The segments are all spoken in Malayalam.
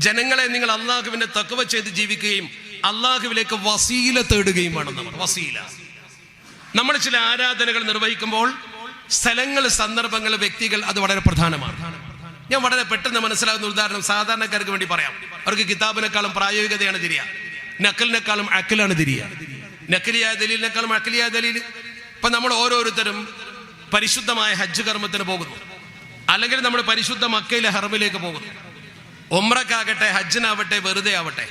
ജനങ്ങളെ നിങ്ങൾ അള്ളാഹുവിന്റെ തഖ്വ ചെയ്ത് ജീവിക്കുകയും അള്ളാഹുവിലേക്ക് വസീല തേടുകയും വേണം. വസീല നമ്മൾ ചില ആരാധനകൾ നിർവഹിക്കുമ്പോൾ സ്ഥലങ്ങൾ, സന്ദർഭങ്ങൾ, വ്യക്തികൾ അത് വളരെ പ്രധാനമാണ്. ഞാൻ വളരെ പെട്ടെന്ന് മനസ്സിലാകുന്ന ഉദാഹരണം സാധാരണക്കാർക്ക് വേണ്ടി പറയാം. അവർക്ക് കിതാബിനെക്കാളും പ്രായോഗികതയാണ് തിരിയ, നക്കലിനെക്കാളും അക്കലാണ് തിരിയ. നക്കലിയായ ദലീലിനെക്കാളും അക്കലിയായ ദലീൽ. ഇപ്പൊ നമ്മൾ ഓരോരുത്തരും പരിശുദ്ധമായ ഹജ്ജ് കർമ്മത്തിന് പോകുന്നു, അല്ലെങ്കിൽ നമ്മൾ പരിശുദ്ധ മക്കയിലെ ഹറമിലേക്ക് പോകുന്നു. ഉംറക്കാകട്ടെ, ഹജ്ജിനാവട്ടെ, വെറുതെ ആവട്ടെ,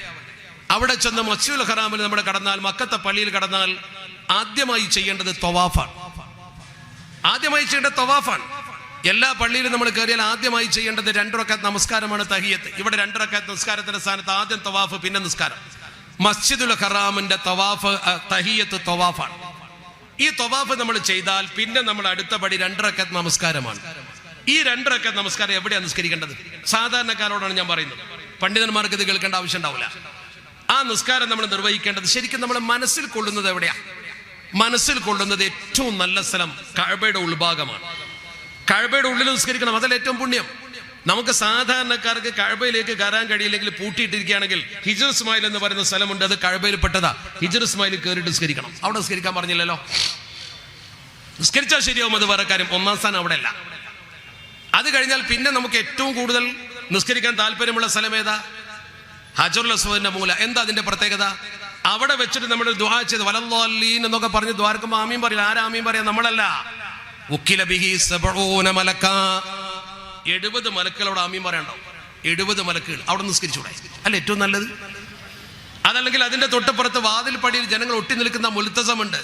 അവിടെ ചെന്ന് മസ്ജിദുൽ ഹറാമിൽ നമ്മൾ കടന്നാൽ, മക്കത്തെ പള്ളിയിൽ കടന്നാൽ ആദ്യമായി ചെയ്യേണ്ടത് തവാഫാണ്. ആദ്യമായി ചെയ്യേണ്ടത് തവാഫാണ്. എല്ലാ പള്ളിയിലും നമ്മൾ കയറിയാൽ ആദ്യമായി ചെയ്യേണ്ടത് 2 റക്അത്ത് നമസ്കാരമാണ്, തഹിയ്യത്ത്. ഇവിടെ 2 റക്അത്ത് നിസ്കാരത്തിന്റെ സ്ഥാനത്ത് ആദ്യം തവാഫ്, പിന്നെ നിസ്കാരം. മസ്ജിദുൽ ഹറാമിന്റെ തവാഫ്, തഹിയ്യത്ത് തവാഫാണ്. ഈ തവാഫ് നമ്മൾ ചെയ്താൽ പിന്നെ നമ്മൾ അടുത്ത പടി 2 റക്അത്ത് നമസ്കാരമാണ്. ഈ 2 റക്അത്ത് നമസ്കാരം എവിടെയാണ് നിസ്കരിക്കേണ്ടത്? സാധാരണക്കാരോടാണ് ഞാൻ പറയുന്നത്, പണ്ഡിതന്മാർക്ക് ഇത് കേൾക്കേണ്ട ആവശ്യം ഉണ്ടാവില്ല. ആ നിസ്കാരം നമ്മൾ നിർവഹിക്കേണ്ടത് ശരിക്കും നമ്മൾ മനസ്സിൽ കൊള്ളുന്നത് എവിടെയാ? മനസ്സിൽ കൊള്ളുന്നത് ഏറ്റവും നല്ല സ്ഥലം കഅബയുടെ ഉൾഭാഗമാണ്. കഅബയുടെ ഉള്ളിൽ നിസ്കരിക്കണം, അതല്ല ഏറ്റവും പുണ്യം. നമുക്ക് സാധാരണക്കാർക്ക് കഅബയിലേക്ക് കയറാൻ കഴിയില്ലെങ്കിൽ, പൂട്ടിയിട്ടിരിക്കുകയാണെങ്കിൽ ഹിജ്ർ ഇസ്മായിൽ എന്ന് പറയുന്ന സ്ഥലമുണ്ട്, അത് കഅബയിൽ പെട്ടതാ. ഹിജ്ർ ഇസ്മായിൽ കയറിയിട്ട് നിസ്കരിക്കണം. അവിടെ നിസ്കരിക്കാൻ പറഞ്ഞില്ലല്ലോ. നിസ്കരിച്ചാൽ ശരിയാവും, അത് വേറെ കാര്യം. ഒന്നാം സ്ഥാനം അവിടെ അല്ല. അത് കഴിഞ്ഞാൽ പിന്നെ നമുക്ക് ഏറ്റവും കൂടുതൽ നിസ്കരിക്കാൻ താല്പര്യമുള്ള സ്ഥലം ഏതാ? ഹജറുൽ അസ്വദിന്റെ മൂല. എന്താ അതിന്റെ പ്രത്യേകത? അവിടെ വെച്ചിട്ട് നമ്മൾ ദുആ ചെയ്ത് വലല്ലാലീൻ എന്നൊക്കെ പറഞ്ഞ് ദ്വാരക്കുമ്പോൾ ആമീൻ പറയില്ല. ആരാ ആമീൻ പറയാം? നമ്മളല്ല. ഉക്കില ബിഹി 70 മലക്ക, 70 മലക്കുകളോട് ആമീൻ പറയാണ്ടാവും. 70 മലക്കുകൾ അവിടെ നിസ്കരിച്ചൂടെ? അല്ല ഏറ്റവും നല്ലത്? അതല്ലെങ്കിൽ അതിന്റെ തൊട്ടപ്പുറത്ത് വാതിൽ പടിയിൽ ജനങ്ങൾ ഒട്ടി നിൽക്കുന്ന മുൽത്തസമുണ്ട്,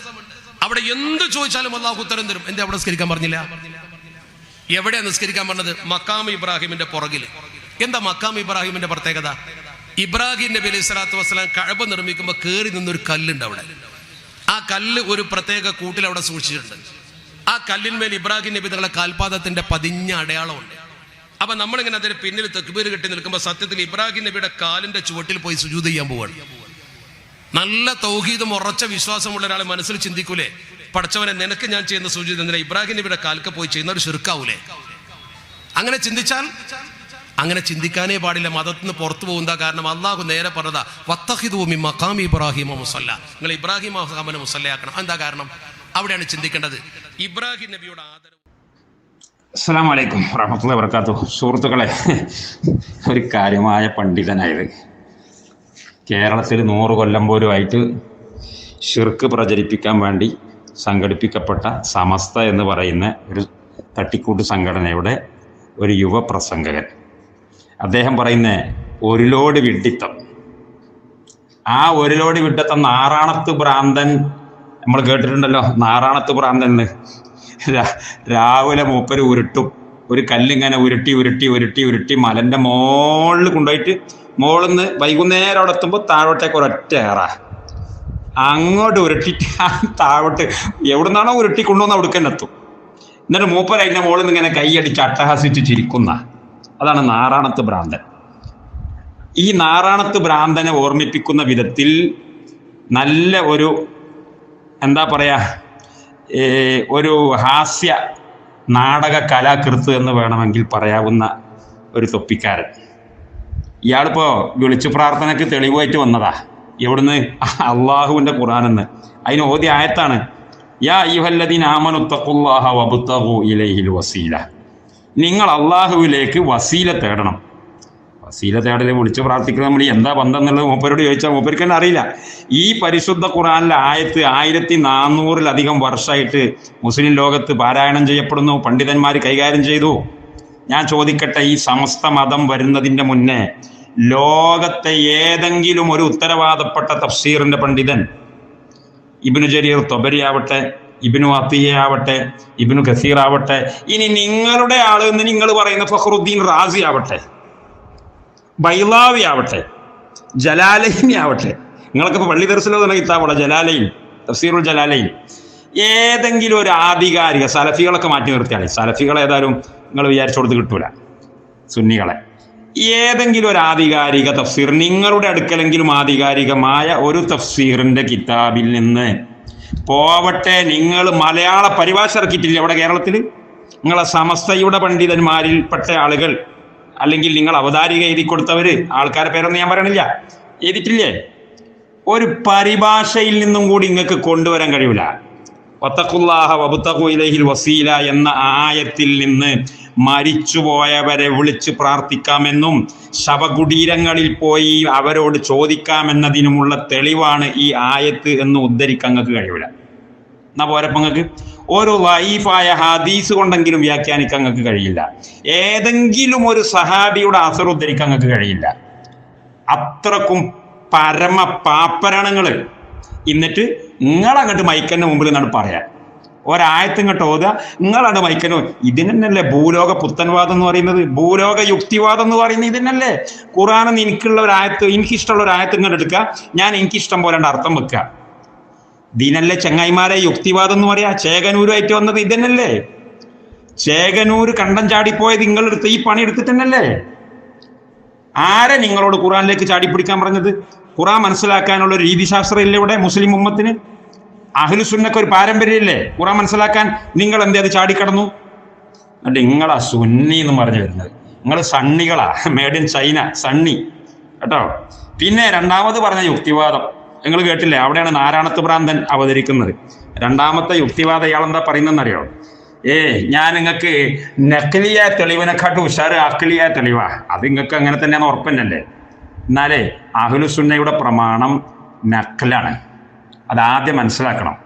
അവിടെ എന്ത് ചോദിച്ചാലും അല്ലാഹു ഉത്തരം തരും. എന്താ അവിടെ നിസ്കരിക്കാൻ പറഞ്ഞില്ല? എവിടെയാ നിസ്കരിക്കാൻ പറഞ്ഞത്? മക്കാം ഇബ്രാഹിമിന്റെ പുറകിൽ. എന്താ മക്കാം ഇബ്രാഹിമിന്റെ പ്രത്യേകത? ഇബ്രാഹിം നബി അലൈഹി സ്വലാത്തു വസ്സലാം കഅബ നിർമ്മിക്കുമ്പോൾ കയറി നിന്നൊരു കല്ലുണ്ട് അവിടെ. ആ കല്ല് ഒരു പ്രത്യേക കൂട്ടിൽ അവിടെ സൂക്ഷിച്ചിട്ടുണ്ട്. ആ കല്ലിന്മേൽ ഇബ്രാഹിം നബി തങ്ങളുടെ കാൽപാദത്തിന്റെ പതിഞ്ഞ അടയാളമുണ്ട്. അപ്പൊ നമ്മളിങ്ങനെ അതിന് പിന്നിൽ തക്ബീർ കെട്ടി നിൽക്കുമ്പോൾ സത്യത്തിൽ ഇബ്രാഹിം നബിയുടെ കാലിന്റെ ചുവട്ടിൽ പോയി സുജൂദ് ചെയ്യാൻ പോവാണ്. നല്ല തൗഹീദും ഉറച്ച വിശ്വാസമുള്ള ഒരാളെ മനസ്സിൽ ചിന്തിക്കൂലേ, പടച്ചവനെ നിനക്ക് ഞാൻ ചെയ്യുന്ന സുജൂദ് എന്തിനാ ഇബ്രാഹിം നബിയുടെ കാൽക്ക് പോയി ചെയ്യുന്ന ഒരു ശിർക്കാവൂലേ? അങ്ങനെ ചിന്തിച്ചാൽ, അങ്ങനെ ചിന്തിക്കാനേ പാടില്ല. മതത്തിൽ നിന്ന് പുറത്തു പോകുന്ന കാരണം അള്ളാഹു നേരെ പറഞ്ഞതാ, വത്തഖിദൂ മിൻ മഖാമി ഇബ്രാഹിമ മുസല്ല, നിങ്ങൾ ഇബ്രാഹിം മഖാമിനെ മുസല്ലയാക്കണം. എന്താ കാരണം? അവിടെയാണ് ചിന്തിക്കേണ്ടത്. ഇബ്രാഹിം നബിയുടെ ആദരവ്. അസ്സലാമു അലൈക്കും വറഹ്മത്തുള്ളാഹി വബറകാതുഹു. സുഹൃത്തുക്കളെ, ഒരു കാര്യമായ പണ്ഡിതനായത് കേരളത്തിൽ 100 കൊല്ലം പോലുമായിട്ട് ഷിർക്ക് പ്രചരിപ്പിക്കാൻ വേണ്ടി സംഘടിപ്പിക്കപ്പെട്ട സമസ്ത എന്ന് പറയുന്ന ഒരു തട്ടിക്കൂട്ട് സംഘടനയുടെ ഒരു യുവ പ്രസംഗകൻ, അദ്ദേഹം പറയുന്ന ഒരു ലോഡ് വിഡ്ഢിത്തം, ആ ഒരു ലോഡ് വിഡ്ഢിത്തം നാറാണത്ത് ഭ്രാന്തൻ, നമ്മൾ കേട്ടിട്ടുണ്ടല്ലോ നാറാണത്ത് ഭ്രാന്തൻ. രാവിലെ മൂപ്പര് ഉരുട്ടും, ഒരു കല്ലിങ്ങനെ ഉരുട്ടി ഉരുട്ടി ഉരുട്ടി ഉരുട്ടി മലന്റെ മുകളിൽ കൊണ്ടുപോയിട്ട് മുകളിൽ വൈകുന്നേരം അവിടെ എത്തുമ്പോൾ താഴോട്ടേക്ക് ഒരൊറ്റ ഏറ അങ്ങോട്ട് ഉരുട്ടിട്ട് താഴോട്ട് എവിടുന്നാണോ ഉരുട്ടി കൊണ്ടുവന്ന് അവിടേക്കെന്നെത്തും. എന്നിട്ട് മൂപ്പര് അതിന്റെ മുകളിൽ നിന്ന് ഇങ്ങനെ കൈയടിച്ച് അട്ടഹസിച്ച് ചിരിക്കുന്ന, അതാണ് നാറാണത്ത് ഭ്രാന്തൻ. ഈ നാറാണത്ത് ഭ്രാന്തനെ ഓർമ്മിപ്പിക്കുന്ന വിധത്തിൽ നല്ല ഒരു എന്താ പറയാ, ഒരു ഹാസ്യ നാടക കലാകൃത്ത് എന്ന് വേണമെങ്കിൽ പറയാവുന്ന ഒരു തൊപ്പിക്കാരൻ. ഇയാളിപ്പോ വിളിച്ചു പ്രാർത്ഥനയ്ക്ക് തെളിവായിട്ട് വന്നതാ. എവിടുന്ന്? അള്ളാഹുവിന്റെ ഖുർആനെന്ന്. അതിന് ഓതിയ ആയത്താണ്, യാ അയ്യുഹല്ലദീന ആമനു തഖുല്ലാഹ വബ്തഗൂ ഇലൈഹിൽ വസീല, നിങ്ങൾ അള്ളാഹുവിലേക്ക് വസീല തേടണം. വസീല തേടല് വിളിച്ചു പ്രാർത്ഥിക്കുന്നത് നമ്മൾ എന്താ ബന്ധം എന്നുള്ളത് മൂപ്പരോട് ചോദിച്ചാൽ മൂപ്പർക്ക് തന്നെ അറിയില്ല. ഈ പരിശുദ്ധ ഖുർആനിലെ ആയത്ത് 1400-ലധികം വർഷമായിട്ട് മുസ്ലിം ലോകത്ത് പാരായണം ചെയ്യപ്പെടുന്നു, പണ്ഡിതന്മാർ കൈകാര്യം ചെയ്തു. ഞാൻ ചോദിക്കട്ടെ, ഈ സമസ്ത മതം വരുന്നതിൻ്റെ മുന്നേ ലോകത്തെ ഏതെങ്കിലും ഒരു ഉത്തരവാദപ്പെട്ട തഫ്സീറിന്റെ പണ്ഡിതൻ, ഇബ്നു ജരീർ തൊബരി ആവട്ടെ, ഇബ്നു അത്തിയ ആവട്ടെ, ഇബ്നു കസീർ ആവട്ടെ, ഇനി നിങ്ങളുടെ ആള് എന്ന് നിങ്ങൾ പറയുന്ന ഫഖ്റുദ്ദീൻ റാസി ആവട്ടെ, ബൈളാവി ആവട്ടെ, ജലാലൈനി ആവട്ടെ, നിങ്ങൾക്ക് ഇപ്പോൾ പള്ളി ദർസിലോ തന്നെ കിതാബുള്ള ജലാലൈൻ, തഫ്സീറുൽ ജലാലൈൻ, ഏതെങ്കിലും ഒരു ആധികാരിക, സലഫികളൊക്കെ മാറ്റി നിർത്തിയാണ്, സലഫികൾ ഏതായാലും നിങ്ങൾ വിചാരിച്ചോടത്ത് കിട്ടൂല, സുന്നികളെ, ഏതെങ്കിലും ഒരു ആധികാരിക തഫ്സീർ, നിങ്ങളുടെ അടുക്കലെങ്കിലും ആധികാരികമായ ഒരു തഫ്സീറിന്റെ കിതാബിൽ നിന്ന് പോവട്ടെ. നിങ്ങൾ മലയാള പരിഭാഷ ഇറക്കിയിട്ടില്ല അവിടെ കേരളത്തിൽ? നിങ്ങളെ സമസ്തയുടെ പണ്ഡിതന്മാരിൽപ്പെട്ട ആളുകൾ, അല്ലെങ്കിൽ നിങ്ങൾ അവതാരിക എഴുതി കൊടുത്തവര്, ആൾക്കാരുടെ പേരൊന്നും ഞാൻ പറയണില്ല, എഴുതിയിട്ടില്ലേ? ഒരു പരിഭാഷയിൽ നിന്നും കൂടി നിങ്ങൾക്ക് കൊണ്ടുവരാൻ കഴിയൂല. വത്തഖുല്ലാഹ വബ്തഖു ഇലൈഹിൽ വസീല എന്ന ആയത്തിൽ നിന്ന് മരിച്ചുപോയവരെ വിളിച്ച് പ്രാർത്ഥിക്കാമെന്നും ശവകുടീരങ്ങളിൽ പോയി അവരോട് ചോദിക്കാമെന്നതിനുമുള്ള തെളിവാണ് ഈ ആയത്ത് എന്ന് ഉദ്ധരിക്കാൻ നിങ്ങൾക്ക് കഴിയൂല. എന്നാ പോരപ്പം നിങ്ങൾക്ക് ഒരു ലൈഫായ ഹദീസ് കൊണ്ടെങ്കിലും വ്യാഖ്യാനിക്കാൻ നിങ്ങൾക്ക് കഴിയില്ല. ഏതെങ്കിലും ഒരു സഹാബിയുടെ അസർ ഉദ്ധരിക്കാൻ നിങ്ങൾക്ക് കഴിയില്ല. അത്രക്കും പരമ പാപ്പരണങ്ങള്. എന്നിട്ട് നിങ്ങളങ്ങോട്ട് മൈക്കന്റെ മുമ്പിൽ നിന്നാണ് പറയാൻ ഒരായത്തും ഇങ്ങോട്ട് ഓതുക, നിങ്ങളാണ് മൈക്കനോ. ഇതിനല്ലേ ഭൂലോക പുത്തൻവാദം എന്ന് പറയുന്നത്, ഭൂലോക യുക്തിവാദം എന്ന് പറയുന്നത് ഇതിനല്ലേ. ഖുർആനിൽ എനിക്കുള്ള ഒരു ആയത്ത്, എനിക്കിഷ്ടമുള്ള ഒരു ആയത്ത് ഇങ്ങോട്ട് എടുക്കുക, ഞാൻ എനിക്കിഷ്ടം പോലെ അർത്ഥം വെക്കുക. ഇതിനല്ലേ ചങ്ങായിമാരെ യുക്തിവാദം എന്ന് പറയാ. ചേകനൂരുമായിട്ട് വന്നത് ഇതന്നല്ലേ. ചേകനൂര് കണ്ടം ചാടിപ്പോയത് നിങ്ങളെടുത്ത് ഈ പണി എടുത്തിട്ടന്നല്ലേ. ആരെ നിങ്ങളോട് ഖുർആനിലേക്ക് ചാടിപ്പിടിക്കാൻ പറഞ്ഞത്? ഖുർആൻ മനസ്സിലാക്കാനുള്ള ഒരു രീതിശാസ്ത്രം ഇല്ലേ ഇവിടെ മുസ്ലിം ഉമ്മത്തിന്? അഹ്ലുസുന്നക്ക് ഒരു പാരമ്പര്യമില്ലേ ഖുർആൻ മനസ്സിലാക്കാൻ? നിങ്ങൾ എന്തേ അത് ചാടിക്കടന്നു? എന്നിട്ട് നിങ്ങളാ സുന്നി എന്ന് പറഞ്ഞു വരുന്നത്. നിങ്ങൾ സണ്ണികളാ, മേഡ് ഇൻ ചൈന സണ്ണി കേട്ടോ. പിന്നെ രണ്ടാമത് പറഞ്ഞ യുക്തിവാദം നിങ്ങൾ കേട്ടില്ലേ? അവിടെയാണ് നാരായണത്ത് ഭ്രാന്തൻ അവതരിക്കുന്നത്. രണ്ടാമത്തെ യുക്തിവാദം ഇയാളെന്താ പറയുന്നതെന്നറിയോ? ഞാൻ നിങ്ങൾക്ക് നഖലിയ തെളിവിനെക്കാട്ടും ഉഷാറ് അഖലിയ തെളിവാ. അത് നിങ്ങൾക്ക് അങ്ങനെ തന്നെയാണ് ഉറപ്പന്നല്ലേ. എന്നാലേ അഹ്ലുസുന്നയുടെ പ്രമാണം നഖലാണ്. അതാദ്യം മനസ്സിലാക്കണം.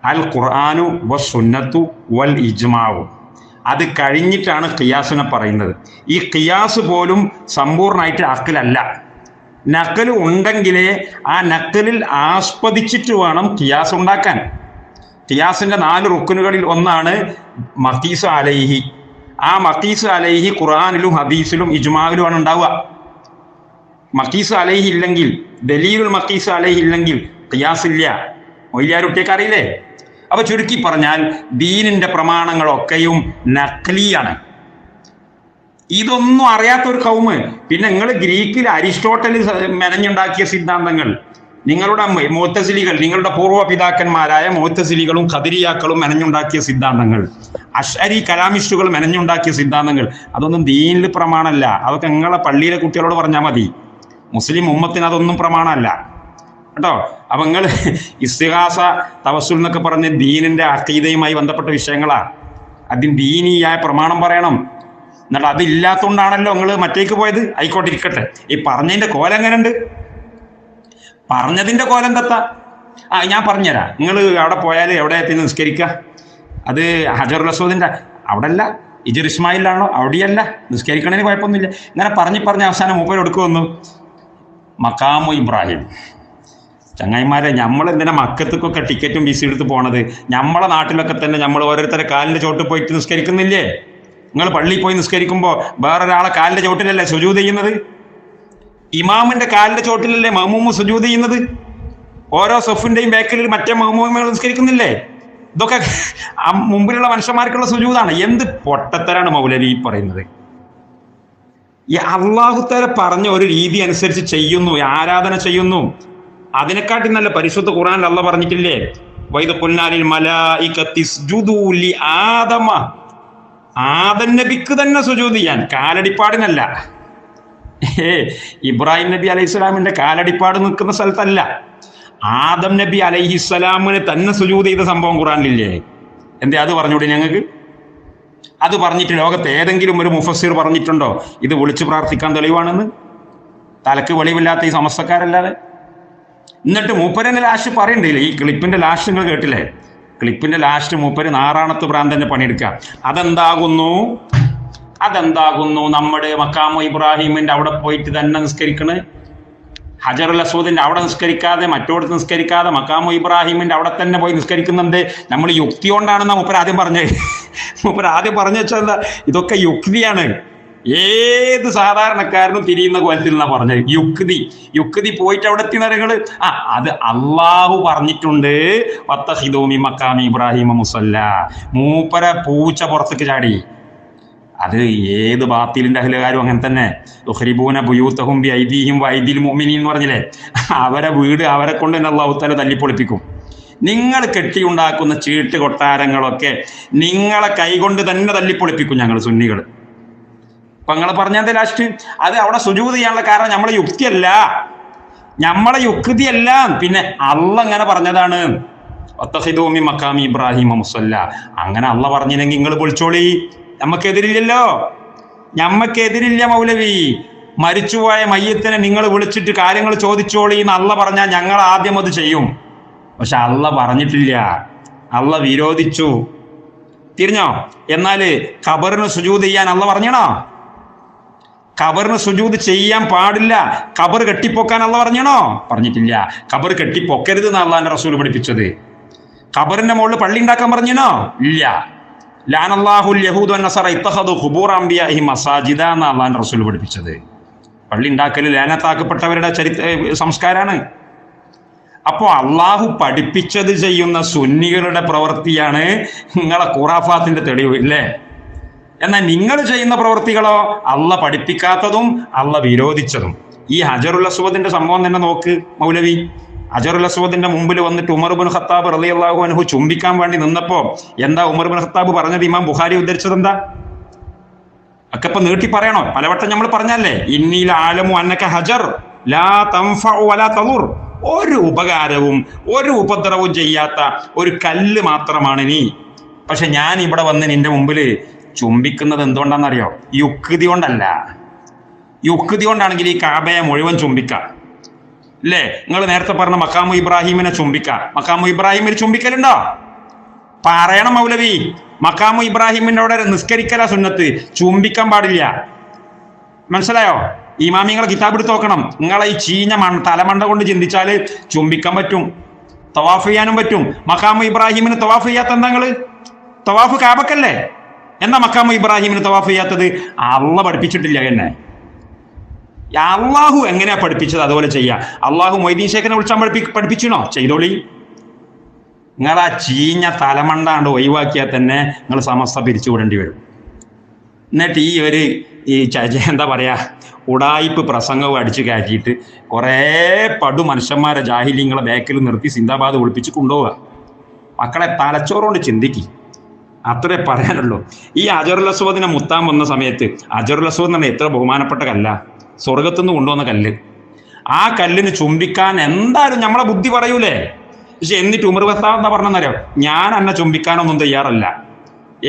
അൽ ഖുർആനു വ സുന്നത്തു വൽ ഇജ്മാഉ. അത് കഴിഞ്ഞിട്ടാണ് ഖിയാസിനെ പറയുന്നത്. ഈ ഖിയാസ് പോലും സമ്പൂർണ്ണമായിട്ട് അഖലല്ല. നഖൽ ഉണ്ടെങ്കിലേ ആ നഖലിൽ ആസ്പദിച്ചിട്ട് വേണം ഖിയാസ് ഉണ്ടാക്കാൻ. ഖിയാസിന്റെ 4 റുക്കുനുകളിൽ ഒന്നാണ് മഖീസ് അലൈഹി. ആ മഖീസ് അലൈഹി ഖുർആനിലും ഹദീസിലും ഇജ്മാഇലുമാണ് ഉണ്ടാവുക. മഖീസ് അലൈഹി ഇല്ലെങ്കിൽ, ദലീലുൽ മഖീസ് അലൈഹി ഇല്ലെങ്കിൽ ഖിയാസ് ഇല്ല. മൊയ്ലിയാരുട്ടിയൊക്കെ അറിയില്ലേ? അപ്പൊ ചുരുക്കി പറഞ്ഞാൽ ദീനിന്റെ പ്രമാണങ്ങളൊക്കെയും നഖ്ലിയാണ്. ഇതൊന്നും അറിയാത്ത ഒരു കൗമ്. പിന്നെ നിങ്ങൾ ഗ്രീക്കിൽ അരിസ്റ്റോട്ടൽ മെനഞ്ഞുണ്ടാക്കിയ സിദ്ധാന്തങ്ങൾ, നിങ്ങളുടെ മുഅ്തസിലികൾ, നിങ്ങളുടെ പൂർവ്വ പിതാക്കന്മാരായ മുഅ്തസിലികളും ഖദരിയാക്കളും മെനഞ്ഞുണ്ടാക്കിയ സിദ്ധാന്തങ്ങൾ, അശ്അരി കലാമിസ്റ്റുകൾ മെനഞ്ഞുണ്ടാക്കിയ സിദ്ധാന്തങ്ങൾ, അതൊന്നും ദീനിൽ പ്രമാണമല്ല. അതൊക്കെ നിങ്ങളെ പള്ളിയിലെ കുട്ടികളോട് പറഞ്ഞാൽ മതി. മുസ്ലിം ഉമ്മത്തിന് അതൊന്നും പ്രമാണമല്ല കേട്ടോ. അപ്പൊ നിങ്ങൾ ഇസ്തിഗാസ, തവസ്സുൽ എന്നൊക്കെ പറഞ്ഞ് ദീനിന്റെ അഖീദയുമായി ബന്ധപ്പെട്ട വിഷയങ്ങളാ. അതിന് ദീനിയായ പ്രമാണം പറയണം. എന്നിട്ട് അതില്ലാത്തതുകൊണ്ടാണല്ലോ നിങ്ങൾ മറ്റേക്ക് പോയത്. ആയിക്കോട്ടെ, ഇരിക്കട്ടെ. ഈ പറഞ്ഞതിന്റെ കോലം എങ്ങനെയുണ്ട്? പറഞ്ഞതിന്റെ കോലം തത്ത. ഞാൻ പറഞ്ഞുതരാം. നിങ്ങൾ അവിടെ പോയാൽ എവിടെ എത്തി നിസ്കരിക്കുക? അത് ഹജറുൽ അസ്വദിന്റെ അവിടെ അല്ല, ഇജർ ഇസ്മായിലാണോ? അവിടെയല്ല. നിസ്കരിക്കണതിന് കുഴപ്പമൊന്നുമില്ല. ഇങ്ങനെ പറഞ്ഞ് അവസാനം മൂപ്പർ എടുക്കുമെന്നു മക്കാമു ഇബ്രാഹിം. ചങ്ങായിമാരെ, നമ്മൾ എന്തിനാ മക്കത്തേക്കൊക്കെ ടിക്കറ്റും വിസ എടുത്ത് പോണത്? നമ്മളെ നാട്ടിലൊക്കെ തന്നെ നമ്മൾ ഓരോരുത്തരെ കാലിന്റെ ചോട്ടിൽ പോയിട്ട് നിസ്കരിക്കുന്നില്ലേ? നിങ്ങൾ പള്ളിയിൽ പോയി നിസ്കരിക്കുമ്പോൾ വേറൊരാളെ കാലിന്റെ ചോട്ടിലല്ലേ സുജൂദ് ചെയ്യുന്നത്? ഇമാമിന്റെ കാലിന്റെ ചോട്ടിലല്ലേ മഅ്മൂമ് സുജൂദ് ചെയ്യുന്നത്? ഓരോ സഫിന്റെയും ബാക്കിൽ മറ്റേ മഅ്മൂമുകൾ നിസ്കരിക്കുന്നില്ലേ? ഇതൊക്കെ മുമ്പിലുള്ള മനുഷ്യന്മാർക്കുള്ള സുജൂദാണ്. എന്ത് പൊട്ടത്തരാണ് മൗലവി പറയുന്നത്? ഈ അല്ലാഹു തആല പറഞ്ഞ ഒരു രീതി അനുസരിച്ച് ചെയ്യുന്നു, ആരാധന ചെയ്യുന്നു. അതിനെക്കാട്ടി നല്ല പരിശുദ്ധ ഖുർആനിൽ അല്ലാഹ് പറഞ്ഞിട്ടില്ലേ? വൈദ ഖുൽനാ ലിൽ മലായികത്തി ഇസ്ജുദൂ ലി ആദമ. ആദം നബിക്ക് തന്നെ സുജൂദ് ചെയ്യാൻ, കാലടിപ്പാടിനല്ല. ഇബ്രാഹിം നബി അലൈഹിസ്സലാമിന്റെ കാലടിപ്പാട് നിൽക്കുന്ന സ്ഥലത്തല്ല, ആദം നബി അലൈഹിസ്സലാമിന് തന്നെ സുജൂദ് ചെയ്ത സംഭവം ഖുർആനിലില്ലേ? എന്തേ അത് പറഞ്ഞൂടെ ഞങ്ങൾക്ക്? അത് പറഞ്ഞിട്ട് ലോകത്ത് ഏതെങ്കിലും ഒരു മുഫസ്സിർ പറഞ്ഞിട്ടുണ്ടോ ഇത് വിളിച്ചു പ്രാർത്ഥിക്കാൻ തെളിവാണെന്ന്? തലക്ക് വെളിവില്ലാത്ത ഈ സമസ്തക്കാരല്ലാതെ. എന്നിട്ട് മൂപ്പരനെ ലാസ്റ്റ് പറയണ്ടില്ലേ? ഈ ക്ലിപ്പിന്റെ ലാസ്റ്റ് നിങ്ങൾ കേട്ടില്ലേ? ക്ലിപ്പിന്റെ ലാസ്റ്റ് മൂപ്പര് നാറാണത്ത് ഭ്രാന്തന്റെ പണിയെടുക്കുക. അതെന്താകുന്നു നമ്മുടെ മക്കാമു ഇബ്രാഹിമിന്റെ അവിടെ പോയിട്ട് തന്നെ നിസ്കരിക്കണേ. ഹജറുൽ അസ്വദിന്റെ അവിടെ നിസ്കരിക്കാതെ, മറ്റോടത്ത് നിസ്കരിക്കാതെ, മക്കാമു ഇബ്രാഹിമിന്റെ അവിടെ തന്നെ പോയി നിസ്കരിക്കുന്നുണ്ട്. നമ്മൾ യുക്തി കൊണ്ടാണെന്നാ മൂപ്പര് ആദ്യം പറഞ്ഞത്. മൂപ്പര് ആദ്യം പറഞ്ഞു വെച്ചാൽ എന്താ? ഇതൊക്കെ യുക്തിയാണ്. ഏത് സാധാരണക്കാരനും തിരിയുന്ന കോലത്തിൽ നിന്നാ പറഞ്ഞത്. യുക്തി പോയിട്ട് അവിടെ എത്തി നിറങ്ങള്. അത് അള്ളാഹു പറഞ്ഞിട്ടുണ്ട്, വത്തഖിദൂ മിൻ മഖാമി ഇബ്രാഹിമ മുസല്ല. മൂപ്പര പൂച്ച പുറത്തേക്ക് ചാടി. അത് ഏത് ബാത്തിലിന്റെ അഹ്ലുകാരും അങ്ങനെ തന്നെ. യുഖ്രിബൂന ബുയൂതഹും ബിഐദീഹിം വഐദിൽ മുഅ്മിനീൻ എന്ന് പറഞ്ഞില്ലേ? അവരെ വീട് അവരെ കൊണ്ട് തന്നെ അല്ലാഹു തആല തല്ലിപ്പൊളിപ്പിക്കും. നിങ്ങൾ കെട്ടിയുണ്ടാക്കുന്ന ചീട്ട് കൊട്ടാരങ്ങളൊക്കെ നിങ്ങളെ കൈകൊണ്ട് തന്നെ തല്ലിപ്പൊളിപ്പിക്കും ഞങ്ങൾ സുന്നികൾ. അപ്പൊ നിങ്ങൾ പറഞ്ഞത് ലാസ്റ്റ് അത് അവിടെ സുജൂദ് ചെയ്യാനുള്ള കാരണം നമ്മളെ യുക്തിയല്ല, പിന്നെ അള്ള അങ്ങനെ പറഞ്ഞതാണ്. വത്തഖിദൂമി മഖാമി ഇബ്രാഹിം മുസല്ല. അങ്ങനെ അള്ള പറഞ്ഞില്ലെങ്കിൽ നിങ്ങൾ പൊളിച്ചോളി, ഞമ്മക്കെതിരില്ല മൗലവി. മരിച്ചുപോയ മയ്യത്തിനെ നിങ്ങൾ വിളിച്ചിട്ട് കാര്യങ്ങൾ ചോദിച്ചോളി എന്ന് അള്ള പറഞ്ഞാൽ ഞങ്ങൾ ആദ്യം അത് ചെയ്യും. പക്ഷെ അള്ള പറഞ്ഞിട്ടില്ല, അള്ള വിരോധിച്ചു. തിരിഞ്ഞോ? എന്നാല് ഖബറിന് സുജൂദ് ചെയ്യാൻ അള്ള പറഞ്ഞണോ? ഖബറിന് സുജൂദ് ചെയ്യാൻ പാടില്ല, ഖബർ കെട്ടിപ്പൊക്കാൻ അള്ള പറഞ്ഞണോ? പറഞ്ഞിട്ടില്ല. ഖബർ കെട്ടിപ്പൊക്കരുത് എന്ന് അള്ളാന്റെ റസൂൽ പഠിപ്പിച്ചത്. ഖബറിന്റെ മുകളിൽ പള്ളി ഉണ്ടാക്കാൻ പറഞ്ഞോ? ഇല്ല. ലാനല്ലാഹുൽ യഹൂദു വന്നസറ ഇത്തഖദു ഖുബൂറ അംബിയാഇഹിം മസാജിദ എന്ന് അള്ളാന്റെ റസൂൽ പഠിപ്പിച്ചത്. പള്ളി ഉണ്ടാക്കൽ ലാനത്താക്കപ്പെട്ടവരുടെ സംസ്കാരമാണ്. അപ്പോ അള്ളാഹു പഠിപ്പിച്ചത് ചെയ്യുന്ന സുന്നികളുടെ പ്രവൃത്തിയാണ് നിങ്ങളെ ഖുറാഫാത്തിന്റെ തെളിവ്, ഇല്ലേ? എന്നാൽ നിങ്ങൾ ചെയ്യുന്ന പ്രവൃത്തികളോ അള്ള പഠിപ്പിക്കാത്തതും അള്ള വിരോധിച്ചതും. ഈ ഹജറുൽ അസ്വദിന്റെ സംഭവം തന്നെ നോക്ക് മൗലവി. ഹജറുൽ അസ്വദിന്റെ മുമ്പിൽ വന്നിട്ട് ഉമർ ഇബ്നു ഖത്താബ് റളിയല്ലാഹു അൻഹു ചുംബിക്കാൻ വേണ്ടി നിന്നപ്പോ എന്താ ഉമർ ഇബ്നു ഖത്താബ് പറഞ്ഞത്? ഇമാം ബുഖാരി ഉദ്ധരിച്ചത് എന്താ? ഒക്കെ ഇപ്പൊ നീട്ടി പറയണോ? പലവട്ടം നമ്മൾ പറഞ്ഞല്ലേ, ഇന്നീൽ ആലമു അന്നക ഹജർ ലാ തൻഫഉ വലാ തദുർ. ഒരു ഉപകാരവും ഒരു ഉപദ്രവവും ചെയ്യാത്ത ഒരു കല്ല് മാത്രമാണ് നീ. പക്ഷെ ഞാൻ ഇവിടെ വന്ന് നിന്റെ മുമ്പിൽ ചുംബിക്കുന്നത് എന്തുകൊണ്ടാണെന്നറിയോ? യുക്തി കൊണ്ടല്ല. യുക്തി കൊണ്ടാണെങ്കിൽ ഈ കാബയെ മുഴുവൻ ചുംബിക്കാം, അല്ലേ? നിങ്ങൾ നേരത്തെ പറഞ്ഞ മഖാമു ഇബ്രാഹിമിനെ ചുംബിക്കാം. മഖാമു ഇബ്രാഹിമിൽ ചുംബിക്കലുണ്ടോ? പറയണം മൗലവി. മഖാമു ഇബ്രാഹിമിന്റെ അവിടെ നിസ്കരിക്കല സുന്നത്ത്, ചുംബിക്കാൻ പാടില്ല. മനസ്സിലായോ? ഇമാമിങ്ങളെ കിതാബ് എടുത്ത് നോക്കണം. നിങ്ങളെ ഈ ചീഞ്ഞ തലമണ്ട കൊണ്ട് ചിന്തിച്ചാല് ചുംബിക്കാൻ പറ്റും, തവാഫ് ചെയ്യാനും പറ്റും. മഖാമു ഇബ്രാഹിമിന് തവാഫ് ചെയ്യാത്ത എന്താ? നിങ്ങള് തവാഫ് കാബക്കല്ലേ? എന്നാ മഖാമു ഇബ്രാഹിമിന് തവാഫ് ചെയ്യാത്തത്? അള്ള പഠിപ്പിച്ചിട്ടില്ല. എന്നെ അള്ളാഹു എങ്ങനെയാ പഠിപ്പിച്ചത് അതുപോലെ ചെയ്യാ. അള്ളാഹു മൊയ്തീൻ ശേഖനെ വിളിച്ചാൽ പഠിപ്പിച്ചണോ? ചെയ്തോളി. നിങ്ങൾ ആ ചീഞ്ഞ തലമണ്ടാണ്ട് ഒഴിവാക്കിയാൽ തന്നെ നിങ്ങൾ സമസ്ത പിരിച്ചുവിടേണ്ടി വരും. എന്നിട്ട് ഈ എന്താ പറയാ, ഉടായിപ്പ് പ്രസംഗവും അടിച്ചു കയറ്റിയിട്ട് കുറേ പടു മനുഷ്യന്മാരെ ജാഹിലിങ്ങളെ ബാക്കിൽ നിർത്തി സിന്ദാബാദ് ഒളിപ്പിച്ച് കൊണ്ടുപോവുക. മക്കളെ തലച്ചോറുകൊണ്ട് ചിന്തിക്കി, അത്രേ പറയാനുള്ളൂ. ഈ ഹജറുൽ അസ്വദിനെ മുത്താൻ വന്ന സമയത്ത്, ഹജറുൽ അസ്വദ് എന്ന് പറഞ്ഞാൽ എത്ര ബഹുമാനപ്പെട്ട കല്ല, സ്വർഗത്തുനിന്ന് കൊണ്ടുവന്ന കല്ല്. ആ കല്ലിന് ചുംബിക്കാൻ എന്തായാലും നമ്മളെ ബുദ്ധി പറയൂലേ? പക്ഷെ എന്നിട്ട് ഉമർ ഖത്താബ് എന്താ പറഞ്ഞെന്നറിയോ? ഞാൻ എന്നെ ചുംബിക്കാനൊന്നും തയ്യാറല്ല,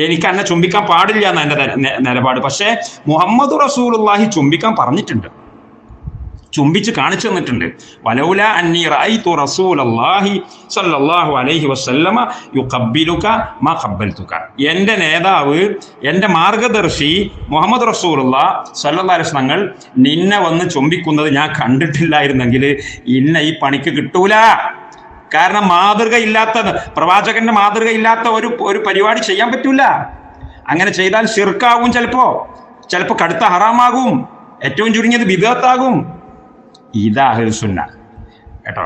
എനിക്ക് എന്നെ ചുംബിക്കാൻ പാടില്ല എന്ന എൻ്റെ നിലപാട്. പക്ഷേ മുഹമ്മദ് റസൂലുള്ളാഹി ചുംബിക്കാൻ പറഞ്ഞിട്ടുണ്ട്, ചുംബിച്ച് കാണിച്ചു തന്നിട്ടുണ്ട്. വലൗല അന്നി റഅയ്തു റസൂലല്ലാഹി സ്വല്ലല്ലാഹു അലൈഹി വസല്ലമ യുഖബ്ബിലുക മാ ഖബ്ബൽതുക. എൻ്റെ നേതാവ്, എൻ്റെ മാർഗദർശി മുഹമ്മദ് റസൂലുള്ളാഹി സ്വല്ലല്ലാഹു അലൈഹി വസല്ലം നിന്നെ വന്ന് ചുംബിക്കുന്നത് ഞാൻ കണ്ടിട്ടില്ലായിരുന്നെങ്കിൽ ഇന്ന ഈ പണിക്ക് കിട്ടൂല. കാരണം മാതൃകയില്ലാത്ത, പ്രവാചകന്റെ മാതൃകയില്ലാത്ത ഒരു പരിപാടി ചെയ്യാൻ പറ്റൂല. അങ്ങനെ ചെയ്താൽ ശിർക്കാവും, ചിലപ്പോ കടുത്ത ഹറാമാകും, ഏറ്റവും ചുരുങ്ങിയത് ബിദ്അത്താകും. ഇതാ അഹ്ലുസുന്ന കേട്ടോ.